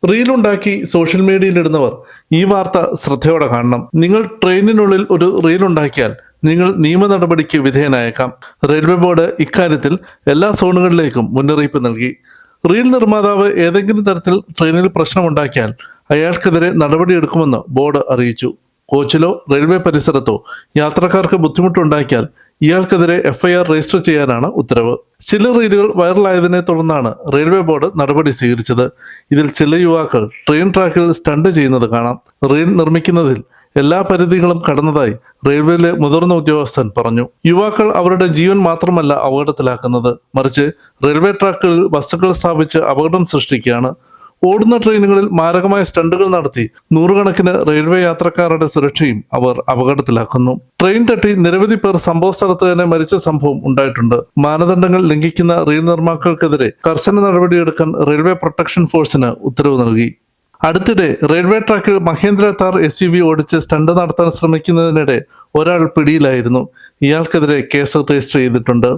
റീലുണ്ടാക്കി social മീഡിയയിലിടുന്നവർ ഈ വാർത്ത ശ്രദ്ധയോടെ കാണണം. നിങ്ങൾ ട്രെയിനിനുള്ളിൽ ഒരു റീലുണ്ടാക്കിയാൽ നിങ്ങൾ നിയമ നടപടിക്ക് വിധേയനായേക്കാം. റെയിൽവേ ബോർഡ് ഇക്കാര്യത്തിൽ എല്ലാ സോണുകളിലേക്കും മുന്നറിയിപ്പ് നൽകി. റീൽ നിർമ്മാതാവ് ഏതെങ്കിലും തരത്തിൽ ട്രെയിനിൽ പ്രശ്നമുണ്ടാക്കിയാൽ അയാൾക്കെതിരെ നടപടിയെടുക്കുമെന്ന് ബോർഡ് അറിയിച്ചു. കോച്ചിലോ റെയിൽവേ പരിസരത്തോ യാത്രക്കാർക്ക് ബുദ്ധിമുട്ടുണ്ടാക്കിയാൽ ഇയാൾക്കെതിരെ എഫ്ഐആർ രജിസ്റ്റർ ചെയ്യാനാണ് ഉത്തരവ്. ചില റീലുകൾ വൈറലായതിനെ തുടർന്നാണ് റെയിൽവേ ബോർഡ് നടപടി സ്വീകരിച്ചത്. ഇതിൽ ചില യുവാക്കൾ ട്രെയിൻ ട്രാക്കിൽ സ്റ്റണ്ട് ചെയ്യുന്നത് കാണാം. റീൽ നിർമ്മിക്കുന്നതിൽ എല്ലാ പരിധികളും കടന്നതായി റെയിൽവേയിലെ മുതിർന്ന ഉദ്യോഗസ്ഥൻ പറഞ്ഞു. യുവാക്കൾ അവരുടെ ജീവൻ മാത്രമല്ല അപകടത്തിലാക്കുന്നത്, മറിച്ച് റെയിൽവേ ട്രാക്കുകളിൽ വസ്തുക്കൾ സ്ഥാപിച്ച് അപകടം സൃഷ്ടിക്കുകയാണ്. ഓടുന്ന ട്രെയിനുകളിൽ മാരകമായ സ്റ്റണ്ടുകൾ നടത്തി നൂറുകണക്കിന് റെയിൽവേ യാത്രക്കാരുടെ സുരക്ഷയും അവർ അപകടത്തിലാക്കുന്നു. ട്രെയിൻ തട്ടി നിരവധി പേർ സംഭവ സ്ഥലത്ത് തന്നെ മരിച്ച സംഭവം ഉണ്ടായിട്ടുണ്ട്. മാനദണ്ഡങ്ങൾ ലംഘിക്കുന്ന റീൽ നിർമ്മാതാക്കൾക്കെതിരെ കർശന നടപടിയെടുക്കാൻ റെയിൽവേ പ്രൊട്ടക്ഷൻ ഫോഴ്സിന് ഉത്തരവ് നൽകി. അടുത്തിടെ റെയിൽവേ ട്രാക്കിൽ മഹേന്ദ്ര താർ SUV ഓടിച്ച് സ്റ്റണ്ട് നടത്താൻ ശ്രമിക്കുന്നതിനിടെ ഒരാൾ പിടിയിലായിരുന്നു. ഇയാൾക്കെതിരെ കേസ് രജിസ്റ്റർ ചെയ്തിട്ടുണ്ട്.